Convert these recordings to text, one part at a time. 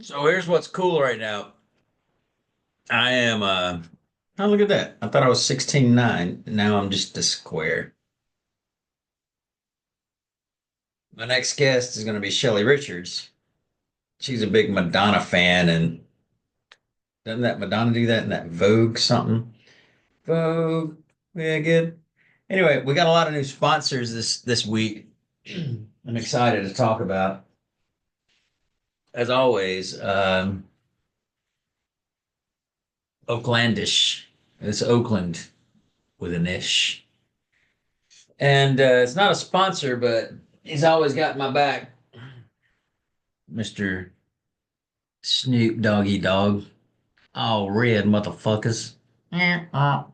So here's what's cool right now. I am oh, look at that. I thought I was 16.9. Now I'm just a square. My next guest is going to be Shelly Richards. She's a big Madonna fan, and doesn't that Madonna do that in that Vogue something? Vogue. Yeah, good. Anyway, we got a lot of new sponsors this week. I'm excited to talk about. As always, Oaklandish. It's Oakland with an ish. And it's not a sponsor, but he's always got my back, Mr. Snoop Doggy Dog. All red motherfuckers.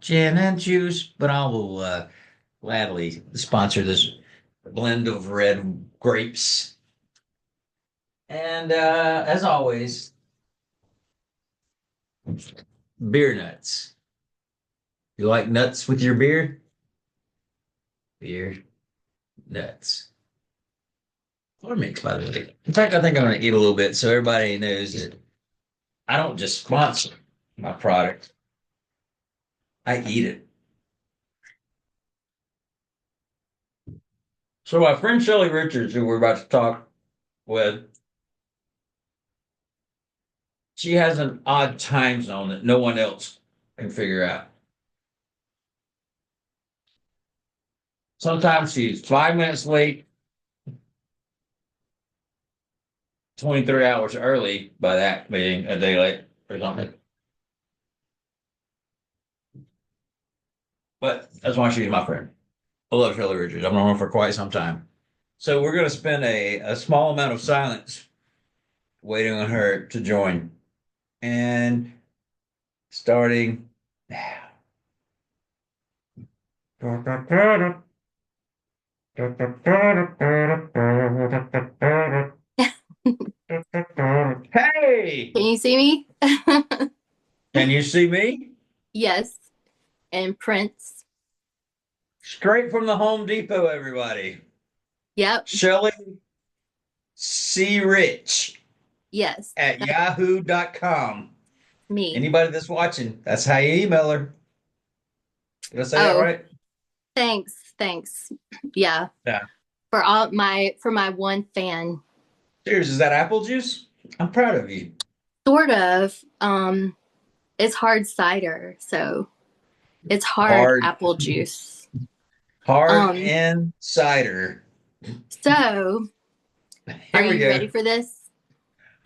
Gin and juice, but I will gladly sponsor this blend of red grapes. And as always, beer nuts. You like nuts with your beer? Beer nuts. What a mix, by the way. In fact, I think I'm going to eat a little bit so everybody knows that I don't just sponsor my product, I eat it. So, my friend Shelly Richards, who we're about to talk with, she has an odd time zone that no one else can figure out. Sometimes she's 5 minutes late, 23 hours early, by that being a day late or something. But that's why she's my friend. I love Shelly Richards. I've known her for quite some time. So we're going to spend a small amount of silence waiting on her to join. And starting now. Hey, Can you see me? can you see me? Yes. And Prince. Straight from the Home Depot, everybody. Yep. Shelly C. Rich Yes. at That's yahoo.com. me. Anybody that's watching, that's how you email her. Did I say that Oh, right? thanks. Thanks. Yeah. Yeah. For my one fan. Cheers. Is that apple juice? I'm proud of you. Sort of. It's hard cider, so it's hard Hard, apple juice. hard Um, and cider. so are Here we you ready go. for this?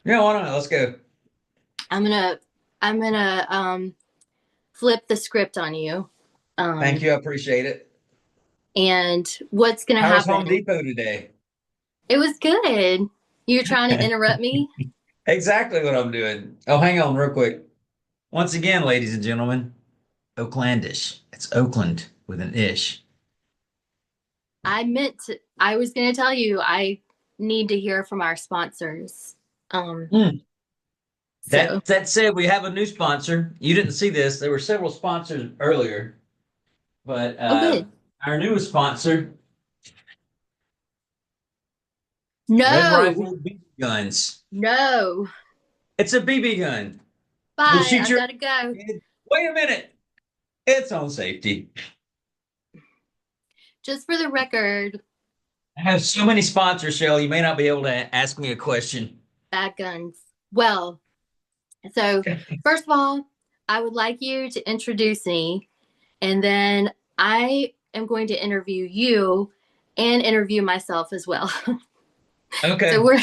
Yeah, why not? Let's go. I'm gonna I'm gonna flip the script on you. Thank Um, you. I appreciate it. and what's gonna How was Home happen? Depot today? It was good. You're trying to interrupt me? Exactly what I'm doing. Oh, hang on real quick. Once again, ladies and gentlemen, Oaklandish. It's Oakland with an ish. I was going to tell you, I need to hear from our sponsors. Um, Mm. so, That said, we have a new sponsor. You didn't see this. There were several sponsors earlier, but oh, good. our newest sponsor, Red No, Rifle BB Guns. no. It's a BB gun. Will Bye. shoot I your gotta go. head. Wait a minute. It's on safety. Just for the record, I have so many sponsors, Shell. You may not be able to ask me a question. bad guns. Well, so first of all, I would like you to introduce me, and then I am going to interview you and interview myself as well. So Okay. I'm going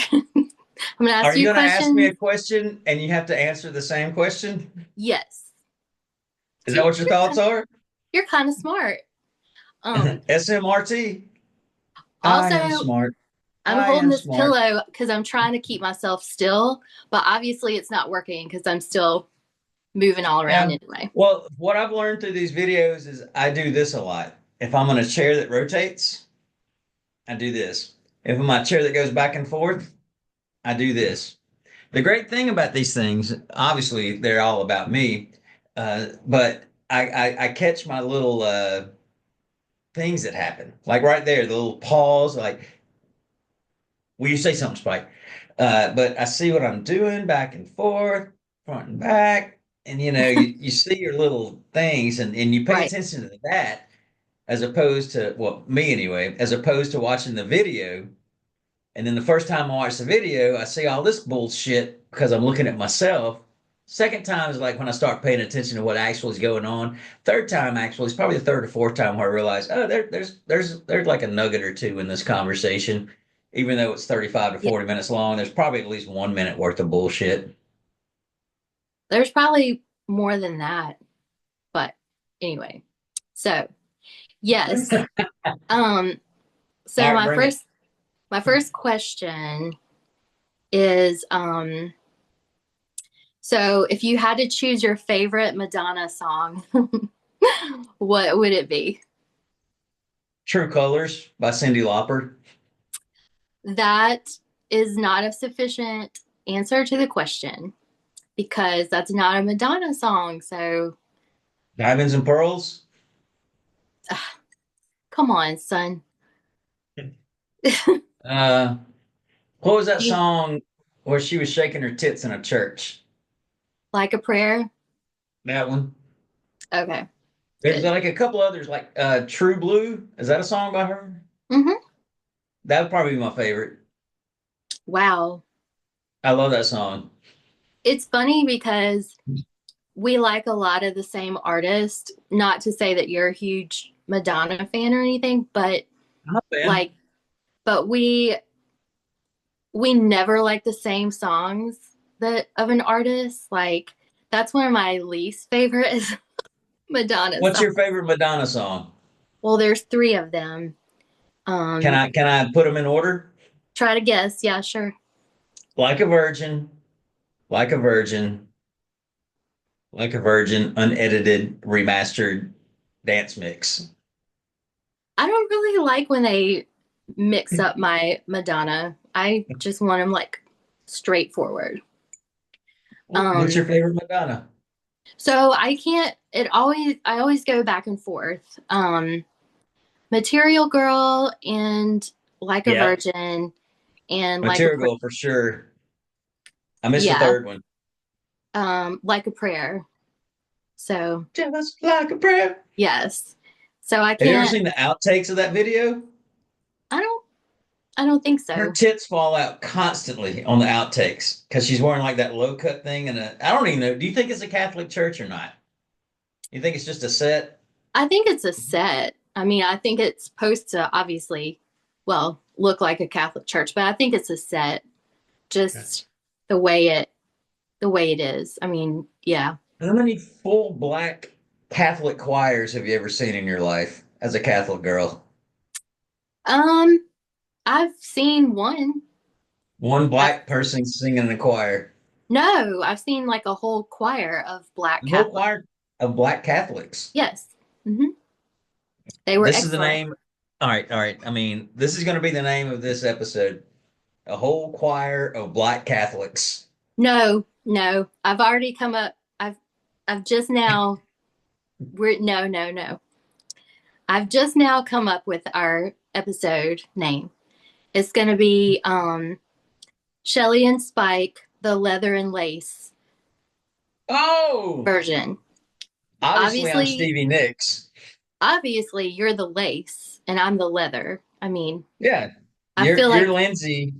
to Are ask you you going to ask me questions. a question and you have to answer the same question? Yes. Is that See, what your thoughts are? you're kind of smart. Um, SMRT. I am Also, smart. I'm I holding am this smart. pillow because I'm trying to keep myself still, but obviously it's not working because I'm still moving all around Yeah. anyway. Well, what I've learned through these videos is I do this a lot. If I'm in a chair that rotates, I do this. If I'm in a chair that goes back and forth, I do this. The great thing about these things, obviously, they're all about me, but I catch my little things that happen, like right there, the little pause. Like, will you say something, Spike? But I see what I'm doing back and forth, front and back. And you see your little things and you pay Right. attention to that as opposed to, well, me anyway, as opposed to watching the video. And then the first time I watch the video, I see all this bullshit because I'm looking at myself. Second time is like when I start paying attention to what actually is going on. Third time actually is probably the third or fourth time where I realize, oh, there's like a nugget or two in this conversation. Even though it's 35 to Yeah. 40 minutes long, there's probably at least 1 minute worth of bullshit. There's probably more than that, but anyway. So, yes. Um, All so right, bring it. my first question is so if you had to choose your favorite Madonna song, what would it be? True Colors by Cyndi Lauper. That is not a sufficient answer to the question because that's not a Madonna song. So, Diamonds and Pearls. come on, son. Uh, what was that You song where she was shaking her tits in a church? like a prayer? That one. Okay, There's good. like a couple others, like True Blue. Is that a song by her? Hmm. That would probably be my favorite. Wow. I love that song. It's funny because we like a lot of the same artists. Not to say that you're a huge Madonna fan or anything, but I'm a fan. like, but we never like the same songs that of an artist. Like, that's one of my least favorite is Madonna What's songs. your favorite Madonna song? Well, there's three of them. Can Um, I put them in order? try to guess. Yeah, sure. Like a Virgin, Like a Virgin, Like a Virgin, unedited, remastered dance mix. I don't really like when they mix up my Madonna. I just want them like straightforward. What's your Um, favorite Madonna? so I always go back and forth. Material Girl and Like a Yeah, Virgin and Like a Material Girl for sure. I missed the yeah, third one. Like a Prayer. So, Just like a prayer. yes. So I Have you ever can't seen the outtakes of that video? I don't I don't think Her so. tits fall out constantly on the outtakes because she's wearing like that low cut thing. And I don't even know. Do you think it's a Catholic church or not? You think it's just a set? I think it's a set. I mean, I think it's supposed to obviously, well, look like a Catholic church, but I think it's a set. Just the way it the way it is. I mean, yeah. How many full black Catholic choirs have you ever seen in your life as a Catholic girl? Um, I've seen one. One Uh, black person singing in a choir. no, I've seen like a whole choir of black The whole Catholics. choir of black Catholics. Yes. Hmm. They were This is the excellent. name. All right, all right. I mean, this is going to be the name of this episode. A whole choir of black Catholics. No, no. I've already come up I've just now we're no, no, no. I've just now come up with our episode name. It's going to be Shelly and Spike, the leather and lace Oh, version. obviously I'm Obviously, Stevie Nicks. obviously you're the lace and I'm the leather. I mean, Yeah, I you're feel you're like Lindsay.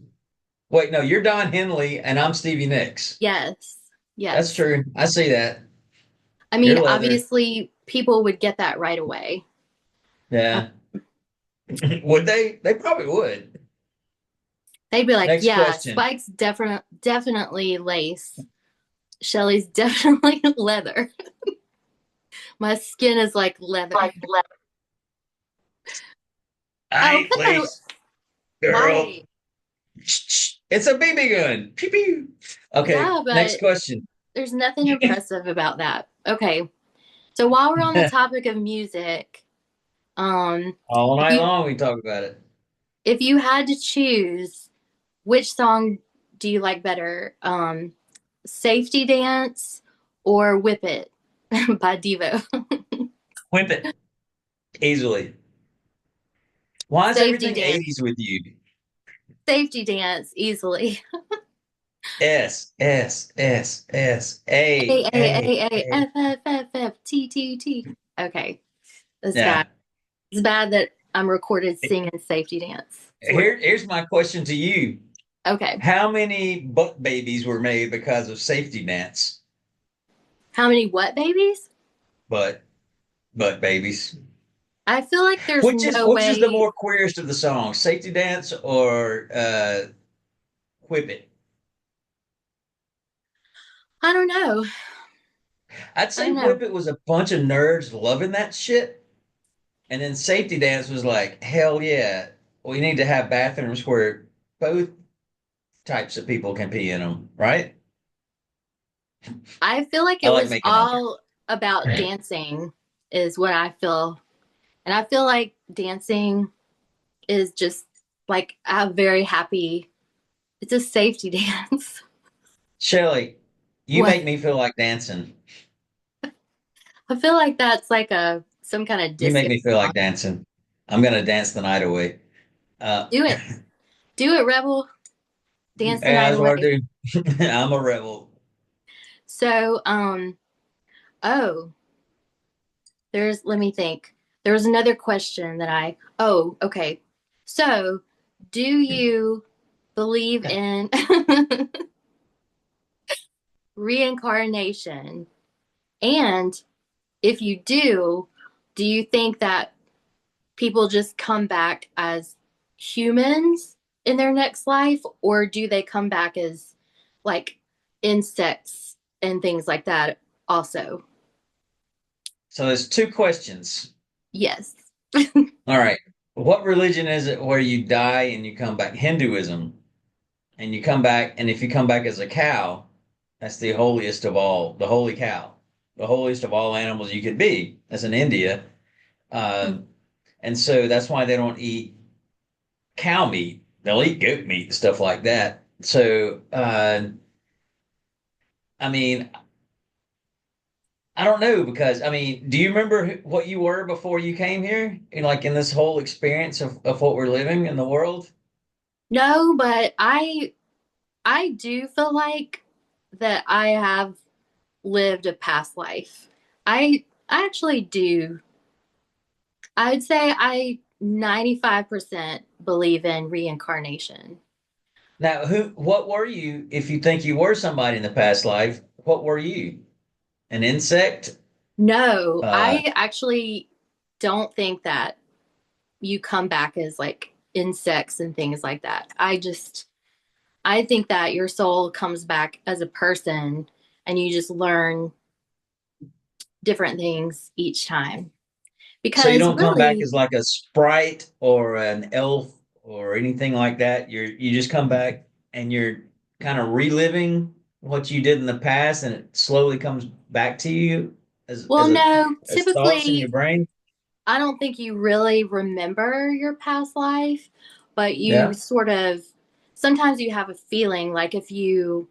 Wait, no, you're Don Henley and I'm Stevie Nicks. yes. That's Yes. true. I see that. I You're mean, leather. obviously people would get that right away. Uh, Yeah. Would they? They probably would. they'd be like, Next "Yeah, question. Spike's definitely lace. Shelly's definitely leather. My skin is like leather." Like leather. I Oh, ain't pillow. lace, girl. Right. It's a BB gun. Pew pew. Okay, Yeah, next but question. there's nothing impressive about that. Okay. So while we're on the topic of music, All if night you long we talk about it. if you had to choose which song do you like better? Safety Dance or Whip It by Devo? Whip it easily. Why is Safety everything Dance. 80s with you? Safety Dance easily. S S S S A A, A, A A, A, A. F, F, F, F, T, T, T. Okay, that's bad. Yeah. It's bad that I'm recorded singing safety dance. It's weird. Here's my question to you. Okay. How many butt babies were made because of safety dance? How many what babies? But butt babies. I feel like there's no Which is the way. more queerest of the songs? Safety dance or whip it? I don't know. I'd I say don't know. whip it was a bunch of nerds loving that shit. And then safety dance was like, hell yeah. We need to have bathrooms where both types of people can pee in them, right? I feel like I it like was making up. all about dancing, is what I feel. And I feel like dancing is just like a very happy, it's a safety dance. Shelly, you What? make me feel like dancing. I feel like that's like a some kind of You make disco me feel song. like dancing. I'm gonna dance the night away. Do it. Do it, Rebel. Yeah, Dance the night that's what I away. do. I'm a rebel. So, oh, let me think. There was another question that oh, okay. So, do you believe in reincarnation? And if you do you think that people just come back as humans in their next life, or do they come back as like insects and things like that also? So there's two questions. Yes. All right. What religion is it where you die and you come back? Hinduism. And you come back, and if you come back as a cow, that's the holiest of all, the holy cow, the holiest of all animals you could be. That's in India. Uh, and so that's why they don't eat cow meat. They'll eat goat meat and stuff like that. So, I mean, I don't know because I mean, do you remember what you were before you came here? Like in this whole experience of what we're living in the world? No, but I do feel like that I have lived a past life. I actually do. I'd say I 95% believe in reincarnation. Now, what were you, if you think you were somebody in the past life, what were you? An insect? No, Uh, I actually don't think that you come back as like insects and things like that. I think that your soul comes back as a person and you just learn different things each time. so you Because don't come back really, as like a sprite or an elf or anything like that. You just come back and you're kind of reliving what you did in the past, and it slowly comes back to you well, no, as thoughts in your typically brain. I don't think you really remember your past life, but you Yeah. sort of sometimes you have a feeling like if you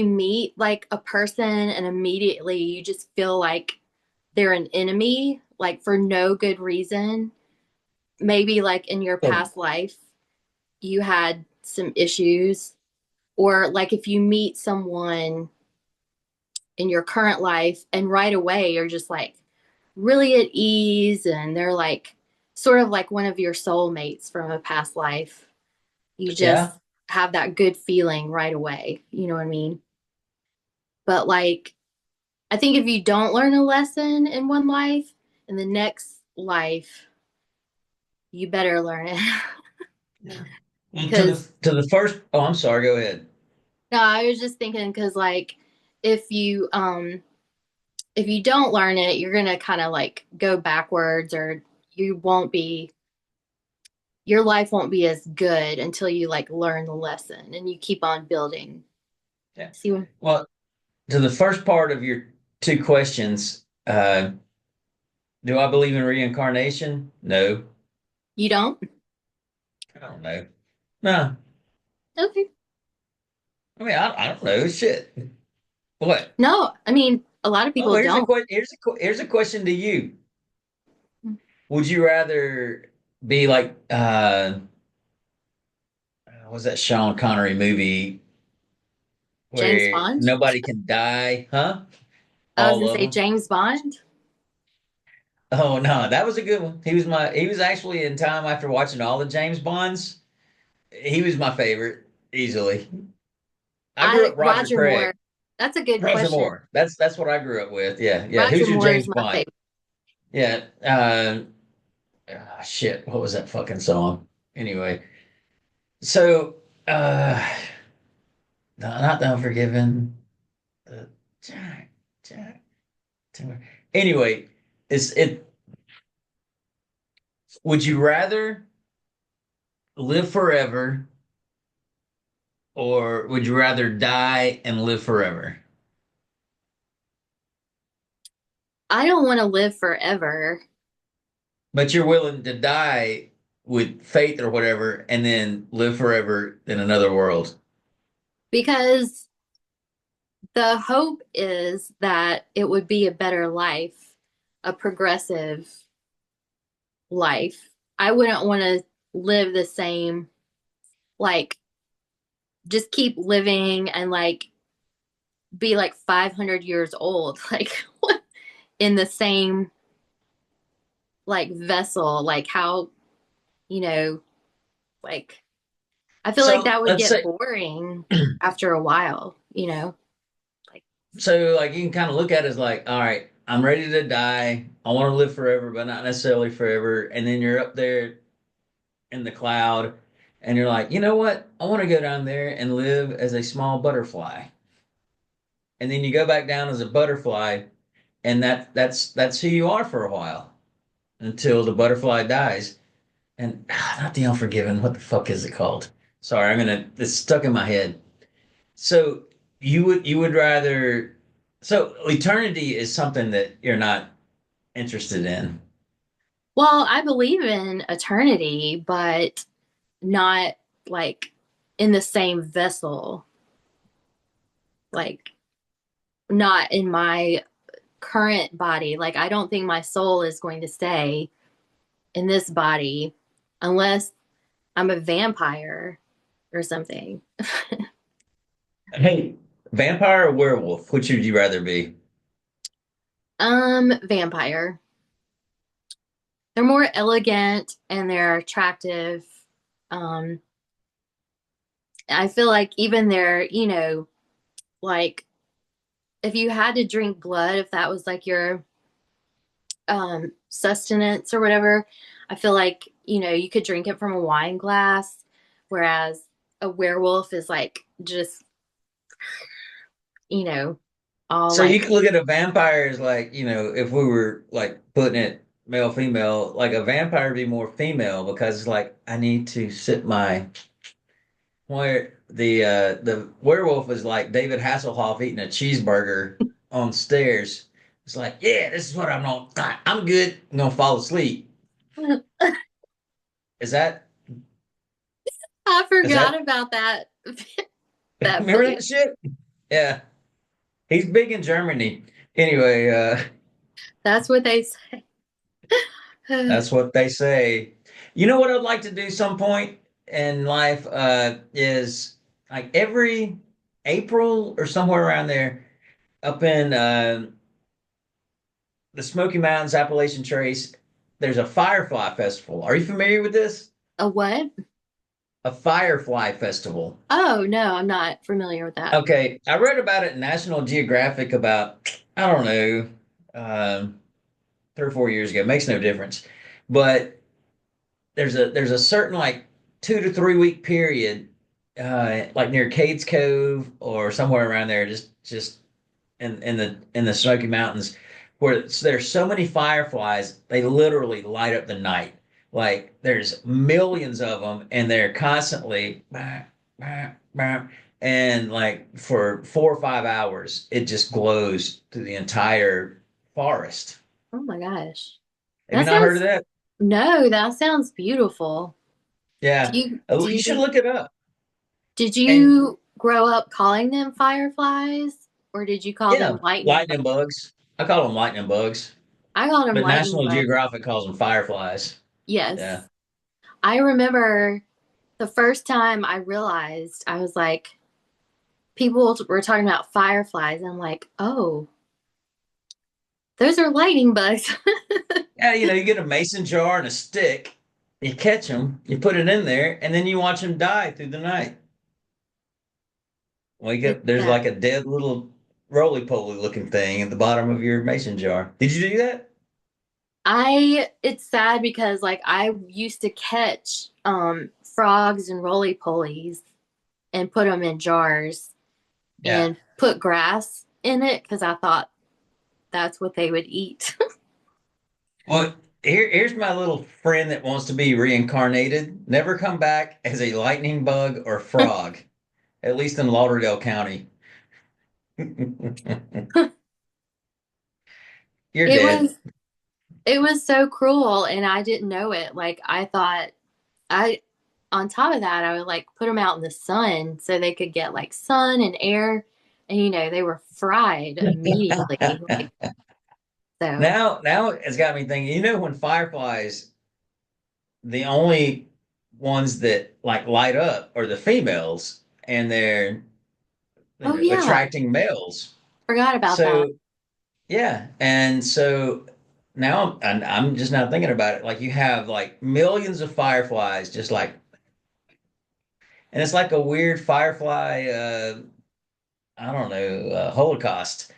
meet like a person and immediately you just feel like they're an enemy, like for no good reason. Maybe like in your So past life, you had some issues, or like if you meet someone in your current life and right away you're just like really at ease and they're like sort of like one of your soulmates from a past life. You just yeah. have that good feeling right away. You know what I mean? But like, I think if you don't learn a lesson in one life, in the next life, you better learn it. Yeah. And Because, to the first, oh, I'm sorry. Go ahead. no, I was just thinking, because like, if you, um, if you don't learn it, you're gonna kind of like go backwards, or you won't be your life won't be as good until you like learn the lesson and you keep on building. Yeah. See what Well, to the first part of your two questions, do I believe in reincarnation? No, you don't? I don't know. No, Okay. I mean, I don't know. Shit. What? No, I mean a lot of Oh, people don't. here's a question to you. Would you rather be like was that Sean Connery movie? James where Bond? nobody can die, huh? I was All gonna of say them. James Bond. Oh no, that was a good one. He was actually in time after watching all the James Bonds. He was my favorite easily. I grew I up Roger Roger Craig. Moore. That's a good Roger question. Moore. That's what I grew up with. Yeah, yeah. Roger Who's your Moore James is my Bond? favorite. Yeah. Shit. What was that fucking song? Anyway, so no, not the Unforgiven. Uh, Jack, Jack, Taylor. Anyway, it's it. Would you rather live forever, or would you rather die and live forever? I don't want to live forever But you're willing to die with faith or whatever, and then live forever in another world. because the hope is that it would be a better life, a progressive life. I wouldn't want to live the same, like, just keep living and like be like 500 years old, like in the same like vessel. Like, how, you know, like, I feel like So that would let's get say, boring after a while, you know? Like, so like you can kind of look at it as like, all right, I'm ready to die. I want to live forever, but not necessarily forever. And then you're up there in the cloud, and you're like, you know what? I want to go down there and live as a small butterfly. And then you go back down as a butterfly, and that's who you are for a while until the butterfly dies. And not the Unforgiven. What the fuck is it called? Sorry, it's stuck in my head. So you would rather, so eternity is something that you're not interested in. well, I believe in eternity, but not like in the same vessel, like not in my current body. Like, I don't think my soul is going to stay in this body unless I'm a vampire or something. Hey, vampire or werewolf? Which would you rather be? Vampire. They're more elegant and they're attractive. Um, I feel like even their, like if you had to drink blood, if that was like your sustenance or whatever, I feel like, you could drink it from a wine glass, whereas a werewolf is like just, you know, all So you like, can look at a vampire as like, if we were like putting it male, female, like a vampire would be more female because it's like, I need to sit my where the werewolf is like David Hasselhoff eating a cheeseburger on stairs. It's like, yeah, this is what I'm good. I'm gonna fall asleep. Is that I is that forgot about that that remember place. that shit? Yeah. He's big in Germany. Anyway, That's what they say. that's what they say. You know what I'd like to do some point in life is like every April or somewhere around there up in the Smoky Mountains Appalachian Trace, there's a Firefly Festival. Are you familiar with this? A what? A Firefly Festival. Oh, no, I'm not familiar with that. Okay, I read about it in National Geographic about, I don't know, 3 or 4 years ago. It makes no difference. But there's a certain like 2 to 3 week period, like near Cades Cove or somewhere around there, just in the Smoky Mountains, where there's so many fireflies, they literally light up the night. Like there's millions of them, and they're constantly, bah, bah, bah, and like for 4 or 5 hours, it just glows through the entire forest. Oh my gosh. Have you That not heard sounds, of that? no, that sounds beautiful. Do Yeah, you, do you should you, look it up. did And you grow up calling them fireflies or did you call them yeah, lightning bugs? lightning bugs. I call them lightning bugs, I called them but lightning National bugs. Geographic calls them fireflies. Yeah. Yes. I remember the first time I realized, I was like, people were talking about fireflies. And I'm like, oh, those are lightning bugs. Yeah, you get a mason jar and a stick, you catch them, you put it in there, and then you watch them die through the night. Wake It's up, there's like a dead little roly-poly looking thing at the bottom of your mason jar. Did you do that? it's sad because like I used to catch frogs and roly polies and put them in jars Yeah. and put grass in it because I thought that's what they would eat. Well, here's my little friend that wants to be reincarnated. Never come back as a lightning bug or frog, at least in Lauderdale County. You're It dead. was it was so cruel and I didn't know it. Like I thought I on top of that I would like put them out in the sun so they could get like sun and air and they were fried immediately. Like so. Now it's got me thinking, when fireflies, the only ones that like light up are the females, and they're Oh yeah, attracting males. forgot about that. So yeah, and so now I'm just now thinking about it. Like you have like millions of fireflies, just like, and it's like a weird firefly. I don't know, holocaust,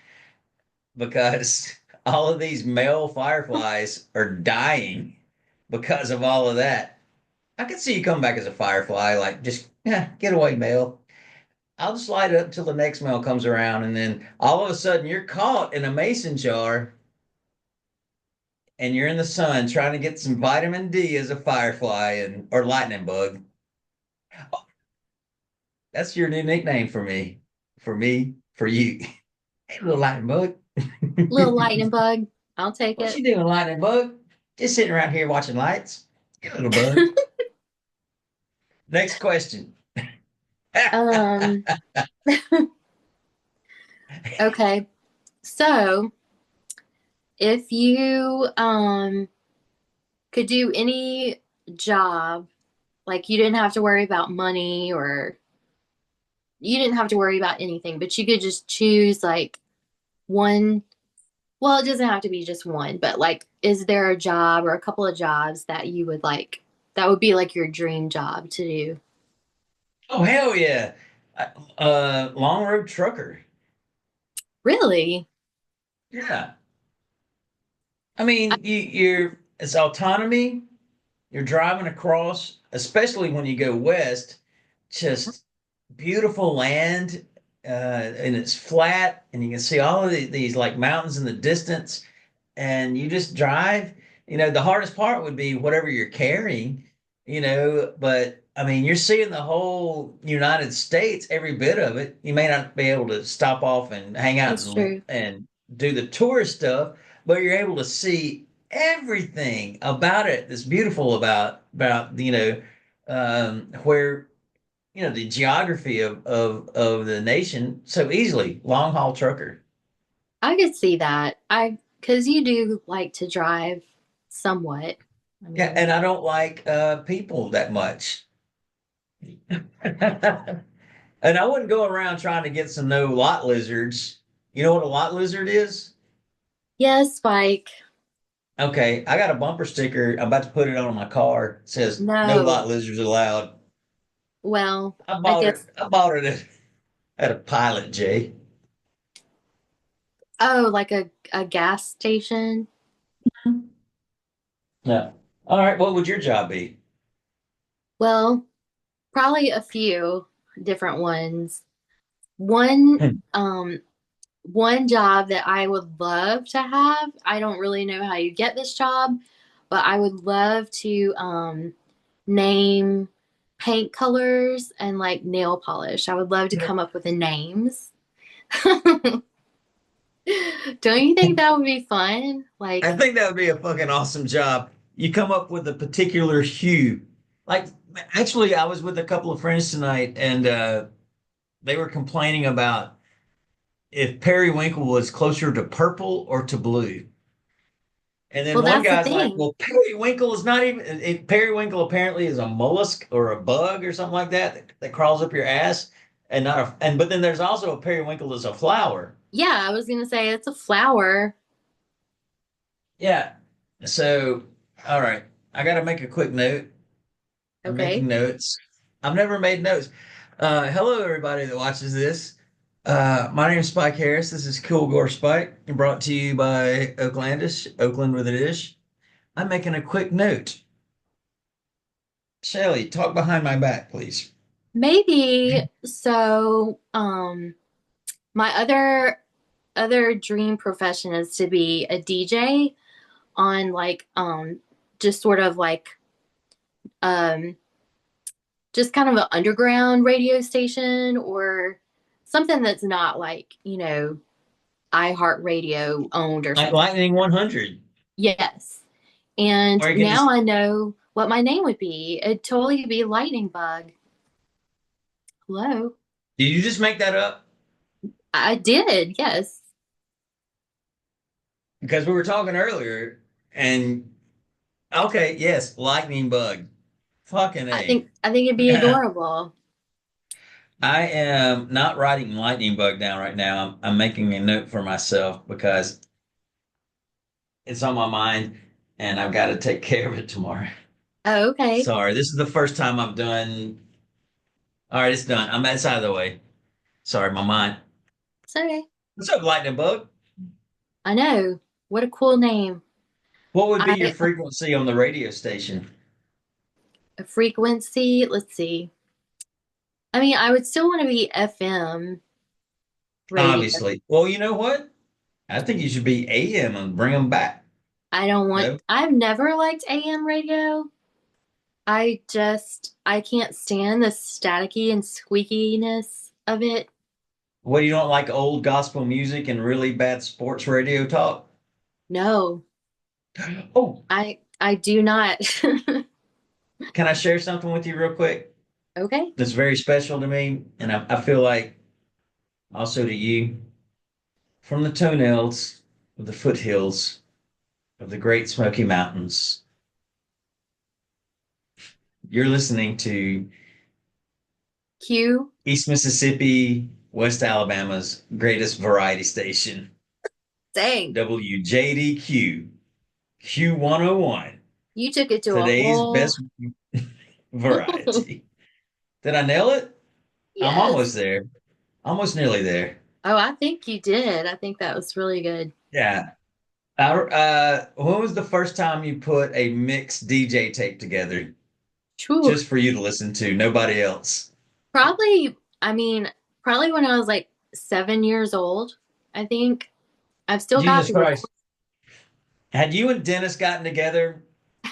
because all of these male fireflies are dying because of all of that. I could see you come back as a firefly, like just get away, male. I'll just light it up until the next male comes around, and then all of a sudden you're caught in a mason jar and you're in the sun trying to get some vitamin D as a firefly and or lightning bug. That's your new nickname for you. Hey, little lightning bug. Little lightning bug. I'll take What it. you doing, lightning bug? Just sitting around here watching lights. You little bug. Next question. um, okay. So if you could do any job, like you didn't have to worry about money or you didn't have to worry about anything, but you could just choose like one, well, it doesn't have to be just one, but like is there a job or a couple of jobs that you would like that would be like your dream job to do? Oh hell yeah. Long road trucker. Really? Yeah. I mean, it's autonomy. You're driving across, especially when you go west, just beautiful land, and it's flat, and you can see all of these like mountains in the distance, and you just drive. The hardest part would be whatever you're carrying, but I mean, you're seeing the whole United States, every bit of it. You may not be able to stop off and hang out That's true. and do the tourist stuff, but you're able to see everything about it that's beautiful about where the geography of the nation so easily. Long haul trucker. I could see that. Because you do like to drive somewhat. I Yeah, mean, and I don't like people that much. And I wouldn't go around trying to get some no lot lizards. You know what a lot lizard is? yes, Spike. Okay, I got a bumper sticker. I'm about to put it on my car. It says no lot No. lizards allowed. Well, I I bought it. guess, I bought it at a Pilot J. oh, like a gas station. Yeah. All right. What would your job be? Well, probably a few different ones. One, Hmm. one job that I would love to have. I don't really know how you get this job, but I would love to name paint colors and like nail polish. I would love to come up with the names. Don't you think that would be fun? I Like, think that would be a fucking awesome job. You come up with a particular hue. Like, actually, I was with a couple of friends tonight, and they were complaining about if periwinkle was closer to purple or to blue. And then well, one that's the guy's like, thing. "Well, periwinkle is not even. Periwinkle apparently is a mollusk or a bug or something like that crawls up your ass." and not and but then there's also a periwinkle as a flower. Yeah, I was gonna say it's a flower. Yeah. So, all right, I got to make a quick note. I'm making Okay. notes. I've never made notes. Hello, everybody that watches this. My name is Spike Harris. This is Cool Gore Spike, brought to you by Oaklandish, Oakland with a dish. I'm making a quick note. Shelly, talk behind my back, please. Maybe so my other dream profession is to be a DJ on like just sort of like um just kind of an underground radio station or something that's not like, iHeartRadio owned or Like something. Lightning 100. Yes. And Or you can now just, I know what my name would be. It'd totally be Lightning Bug. Hello. did you just make that up? I did, yes. Because we were talking earlier, and okay, yes, Lightning Bug. Fucking A. I think it'd be adorable. I am not writing lightning bug down right now. I'm making a note for myself because it's on my mind and I've got to take care of it tomorrow. Oh, okay. Sorry, this is the first time I've done. All right, it's done. I'm that's out of the way. Sorry, my mind. It's okay. What's up, lightning bug? I know. What a cool name. What would be your I frequency on the radio station? a frequency, let's see. I mean, I would still want to be FM radio. Obviously. Well, you know what? I think you should be AM and bring them back. I don't want, No? I've never liked AM radio. I can't stand the staticky and squeakiness of it. What, you don't like old gospel music and really bad sports radio talk? No, Oh, I do not. can I share something with you real quick? Okay. That's very special to me, and I feel like also to you. From the toenails of the foothills of the Great Smoky Mountains, you're listening to Q. East Mississippi, West Alabama's greatest variety station, Dang. WJDQ, Q101, You took it to a today's whole. best variety. Did I nail it? I'm almost Yes. there. Almost nearly there. Oh, I think you did. I think that was really good. Yeah. When was the first time you put a mixed DJ tape together True. just for you to listen to, nobody else? Probably, I mean, probably when I was like 7 years old, I think. I've still got Jesus the record. Christ. Had you and Dennis gotten together?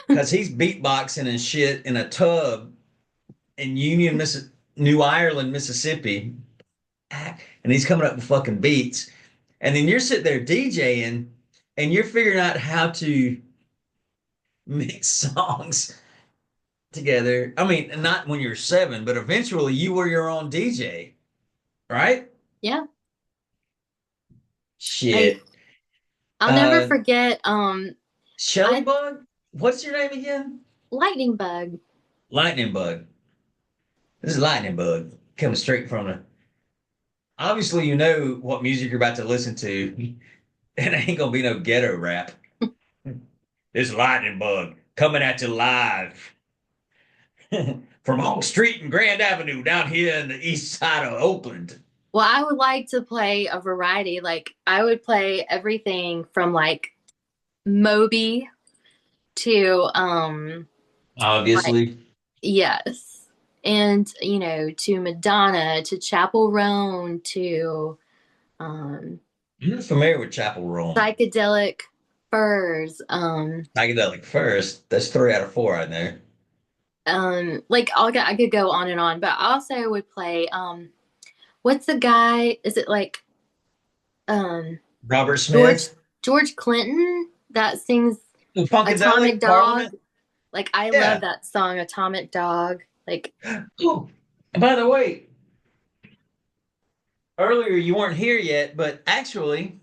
Because he's beatboxing and shit in a tub in New Ireland, Mississippi, and he's coming up with fucking beats. And then you're sitting there DJing and you're figuring out how to mix songs together. I mean, not when you're seven, but eventually you were your own DJ, right? Yeah. Hey, Shit. I'll never Uh, forget Shelly I Bug? What's your name again? lightning bug. Lightning Bug. This is Lightning Bug coming straight from the. Obviously, you know what music you're about to listen to. It ain't gonna be no ghetto rap. This Lightning Bug coming at you live from Hall Street and Grand Avenue down here in the east side of Oakland. Well, I would like to play a variety. Like I would play everything from like Moby to like Obviously. yes. And to Madonna, to Chapel Roan, to um I'm not familiar with Chapel Roan. psychedelic furs, Psychedelic first. That's 3 out of 4 on there. like I could go on and on, but I also would play what's the guy? Is it like um Robert George Smith. George Clinton that sings Atomic Funkadelic Dog? Parliament. Like I love Yeah. that song Atomic Dog. Like Oh, by the way, earlier you weren't here yet, but actually,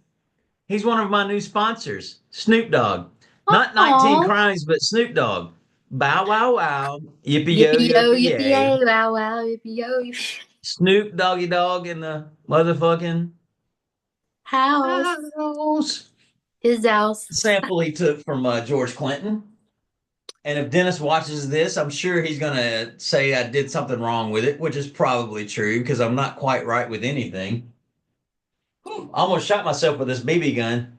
he's one of my new sponsors, Snoop Dogg. Not 19 oh, Crimes, but Snoop Dogg. Bow wow wow. Yippee yo yippee yo yippee yippee yay. yay wow wow yippee yo yippee. Snoop Doggy Dogg in the motherfucking House. house. His house. Sample he took from George Clinton. And if Dennis watches this, I'm sure he's going to say I did something wrong with it, which is probably true because I'm not quite right with anything. Whew, I almost shot myself with this BB gun.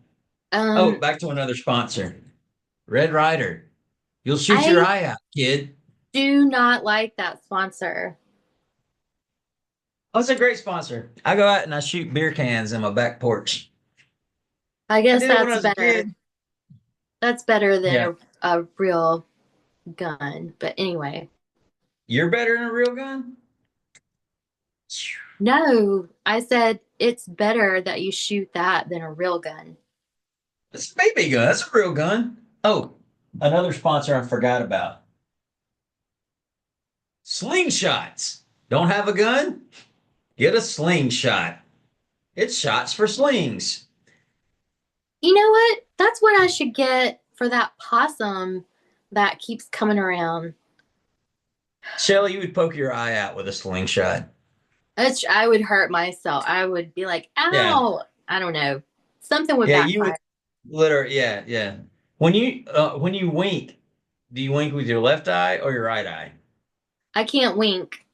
Oh, Um, back to another sponsor. Red Ryder. You'll shoot your I eye out, kid. do not like that sponsor. Oh, it's a great sponsor. I go out and I shoot beer cans in my back porch. I I guess did it when I that's was a better. kid. That's better than Yeah. a real gun. But anyway, You're better than a real gun? no, I said it's better that you shoot that than a real gun. It's a BB gun. That's a real gun. Oh, another sponsor I forgot about. Slingshots. Don't have a gun? Get a slingshot. It's shots for slings. You know what? That's what I should get for that possum that keeps coming around. Shelly, you would poke your eye out with a slingshot. I would hurt myself. I would be like, Yeah. ow. I don't know. Something would Yeah, you would backfire. literally, yeah, yeah. When you wink, do you wink with your left eye or your right eye? I can't wink.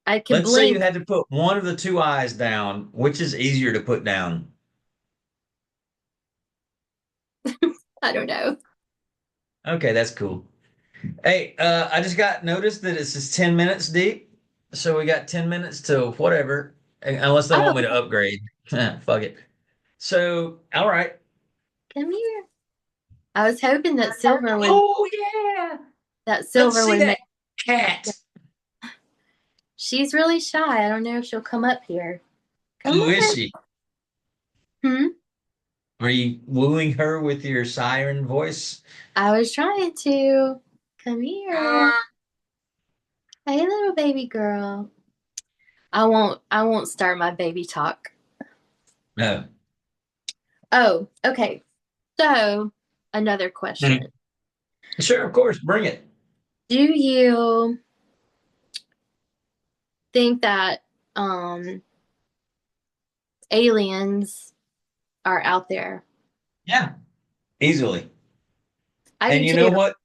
I can Let's say you blink. had to put one of the two eyes down. Which is easier to put down? I don't know. Okay, that's cool. Hey, I just got noticed that it's just 10 minutes deep. So we got 10 minutes to whatever, unless they Oh, want me to upgrade. Fuck it. So, all right. come here. I was hoping Oh, yeah. that Let's Silver see would that make. cat. She's really shy. I don't know if she'll come up here. Come Who is on. she? Hmm. Are you wooing her with your siren voice? I was trying to. Come here. Hey, little baby girl. I won't start my baby talk. No. Oh, okay. So, another question. Sure, of course. Bring it. Do you think that um aliens are out there? Yeah, easily. I And do you know too. what?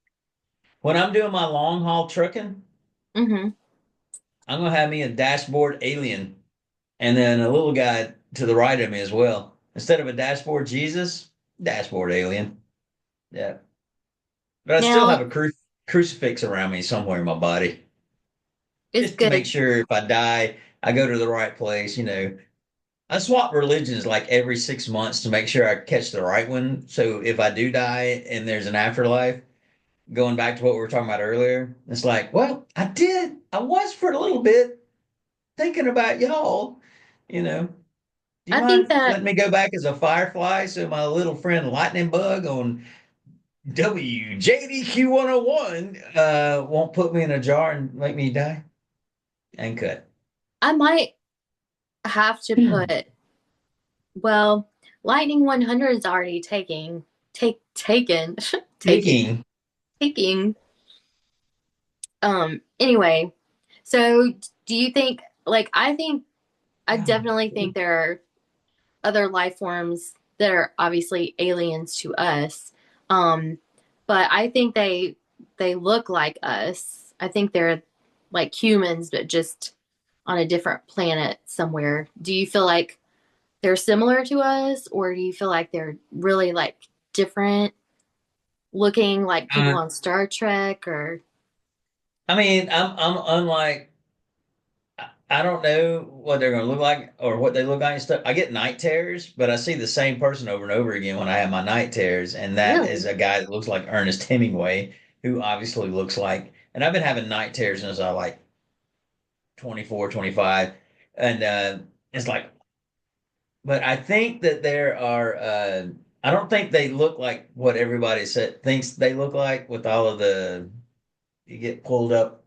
When I'm doing my long haul trucking, Hmm. I'm gonna have me a dashboard alien and then a little guy to the right of me as well. Instead of a dashboard Jesus, dashboard alien. Yeah. But I still have Now, a crucifix around me somewhere in my body it's just to make good. sure if I die, I go to the right place. I swap religions like every 6 months to make sure I catch the right one. So if I do die and there's an afterlife, going back to what we were talking about earlier, it's like, well, I did. I was for a little bit thinking about y'all. You know, do you I think mind that letting me go back as a firefly so my little friend Lightning Bug on WJDQ 101 won't put me in a jar and make me die? And cut. I might have to put, well, Lightning 100 is already taken, taking, Taking. taking. Anyway, so do you think, like, I definitely think there are other life forms that are obviously aliens to us. Um, but I think they look like us. I think they're like humans, but just on a different planet somewhere. Do you feel like they're similar to us, or do you feel like they're really like different looking, like people Uh, on Star Trek? Or I mean, I'm unlike I don't know what they're going to look like or what they look like and stuff. I get night terrors, but I see the same person over and over again when I have my night terrors, and that is really? a guy that looks like Ernest Hemingway, who obviously looks like. And I've been having night terrors since I was like 24, 25, and it's like. But I think that there are. I don't think they look like what everybody thinks they look like with all of the. You get pulled up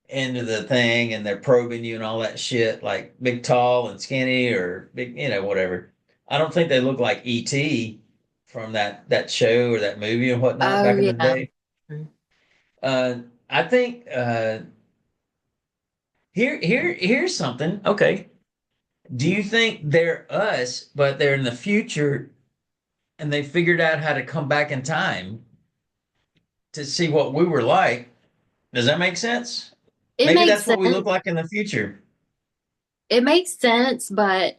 into the thing and they're probing you and all that shit, like big, tall, and skinny, or big, whatever. I don't think they look like E.T. from that show or that movie and whatnot Oh back in the yeah. day. I think Here's something. Okay. Do you think they're us, but they're in the future and they figured out how to come back in time to see what we were like? Does that make sense? It Maybe makes that's what we look sense. like in the future. It makes sense, but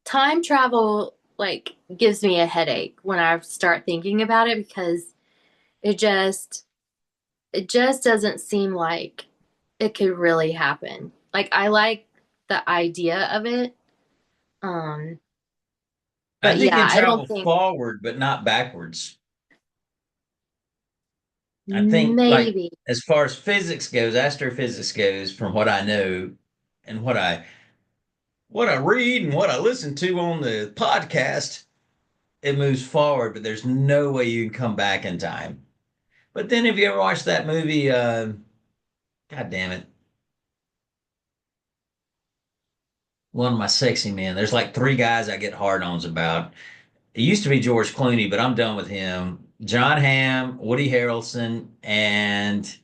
time travel like gives me a headache when I start thinking about it because it just it just doesn't seem like it could really happen. Like I like the idea of it. Um, I but think yeah, you can I don't travel think forward, but not backwards. I think, like, maybe. as far as physics goes, astrophysics goes, from what I know and what I read and what I listen to on the podcast, it moves forward, but there's no way you can come back in time. But then, if you ever watched that movie, God damn it, one of my sexy men. There's like three guys I get hard-ons about. It used to be George Clooney, but I'm done with him. John Hamm, Woody Harrelson, and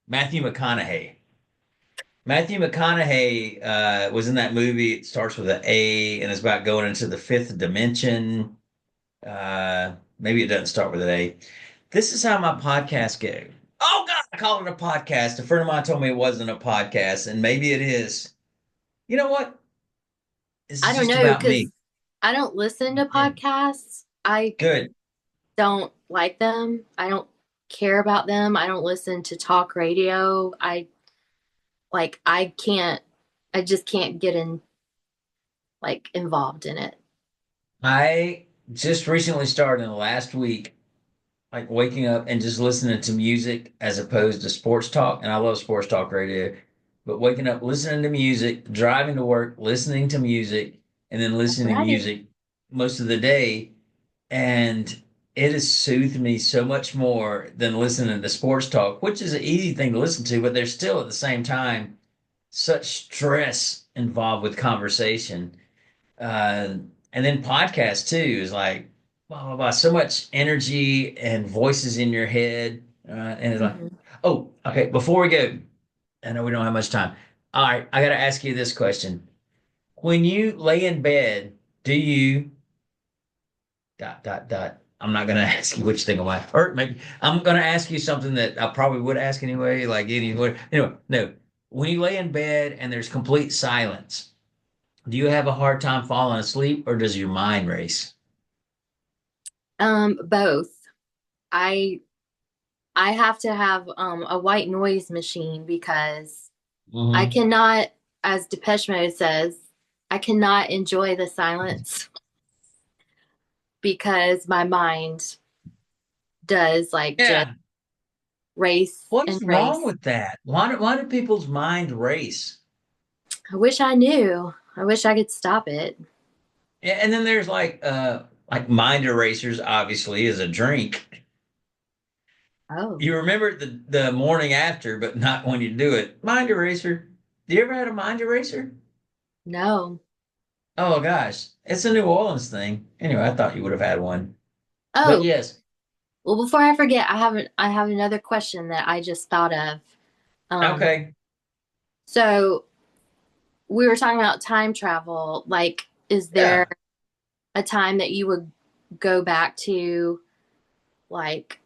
Matthew McConaughey. Matthew McConaughey was in that movie. It starts with an A and it's about going into the fifth dimension. Maybe it doesn't start with an A. This is how my podcast go. Oh God, I call it a podcast. A friend of mine told me it wasn't a podcast, and maybe it is. You know what? This I is don't just know about me. because I don't listen to Good. podcasts. I Good. don't like them. I don't care about them. I don't listen to talk radio. I can't I just can't get in like involved in it. I just recently started in the last week, like waking up and just listening to music as opposed to sports talk. And I love sports talk radio, but waking up, listening to music, driving to work, listening to music, and then That's what listening to I do. music most of the day. And it has soothed me so much more than listening to sports talk, which is an easy thing to listen to, but there's still at the same time such stress involved with conversation. And then podcast too is like blah blah blah. So much energy and voices in your head, and it's like, Hmm. oh, okay. Before we go, I know we don't have much time. All right, I got to ask you this question: when you lay in bed, do you dot dot dot? I'm not going to ask you which thing am I, or maybe I'm going to ask you something that I probably would ask anyway. Like anyway, no. When you lay in bed and there's complete silence, do you have a hard time falling asleep, or does your mind race? Both. I I have to have a white noise machine because I Hmm. cannot, as Depeche Mode says, I cannot enjoy the silence because my mind does like just Yeah. race and What's wrong race. with that? Why do people's mind race? I wish I knew. I wish I could stop it. And then there's like mind erasers, obviously, is a drink. Oh, You remember it the morning after, but not when you do it. Mind eraser. Do you ever had a mind eraser? no. Oh gosh. It's a New Orleans thing. Anyway, I thought you would have had one. But Oh, yes. well, before I forget, I have another question that I just thought of. Um, Okay. so we were talking about time travel. Like, is there Yeah. a time that you would go back to? Like,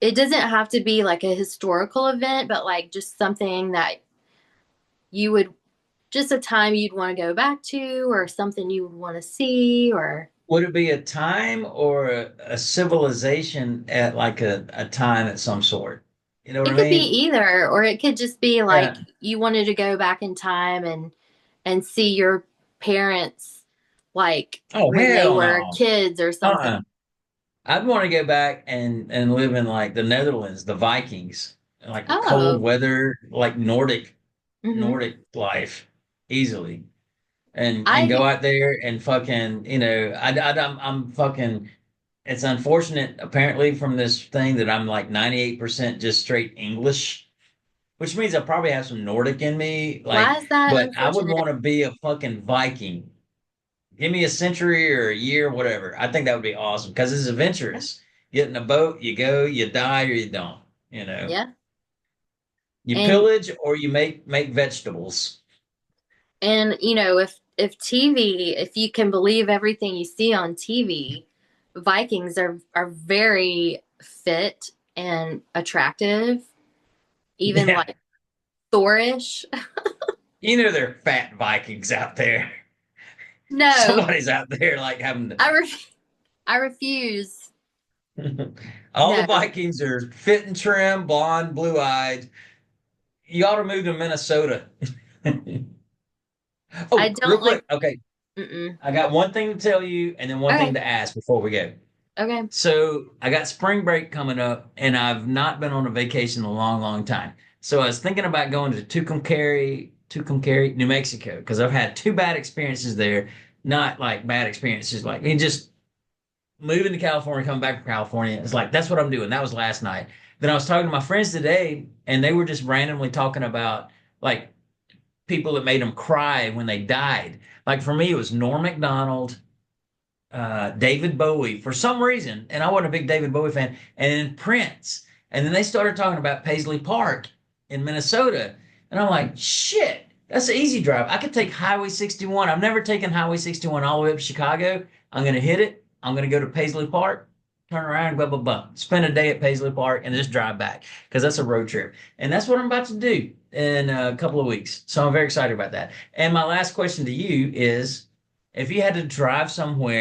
it doesn't have to be like a historical event, but like just something that you would, just a time you'd want to go back to, or something you would want to see, or Would it be a time or a civilization at like a time at some sort? You know what it I could be mean? either, or it could just be like Yeah. you wanted to go back in time and see your parents like Oh, when they hell were no. kids or something. Uh-uh. I'd want to go back and live in like the Netherlands, the Vikings, like cold Oh, weather, like hmm. Nordic life, easily, and go I out there and fucking, I'm fucking. It's unfortunate, apparently, from this thing that I'm like 98% just straight English, which means I probably have some Nordic in me, why like, is that but I would unfortunate? want to be a fucking Viking. Give me a century or a year, whatever. I think that would be awesome because it's adventurous. Get in a boat, you go, you die or you don't, you know. Yeah. You And pillage or you make vegetables. you know, if TV, if you can believe everything you see on TV, Vikings are very fit and attractive, even Yeah. like Thorish. You know there are fat Vikings out there. No, Somebody's out there like having to. I I refuse. All the No, Vikings are fit and trim, blonde, blue-eyed. You ought to move to Minnesota. I Oh, real don't like. quick. Okay. Mm-mm. I got one thing to tell you and then one thing Okay, to ask before we go. okay. So I got spring break coming up, and I've not been on a vacation in a long, long time. So I was thinking about going to Tucumcari, New Mexico, because I've had two bad experiences there. Not like bad experiences, like me just moving to California, coming back from California. It's like that's what I'm doing. That was last night. Then I was talking to my friends today, and they were just randomly talking about like people that made them cry when they died. Like for me, it was Norm Macdonald, David Bowie for some reason, and I wasn't a big David Bowie fan, and then Prince. And then they started talking about Paisley Park in Minnesota. And I'm like, shit, that's an easy drive. I could take Highway 61. I've never taken Highway 61 all the way up to Chicago. I'm going to hit it. I'm going to go to Paisley Park, turn around, blah, blah, blah. Spend a day at Paisley Park and just drive back because that's a road trip. And that's what I'm about to do in a couple of weeks. So I'm very excited about that. And my last question to you is if you had to drive somewhere,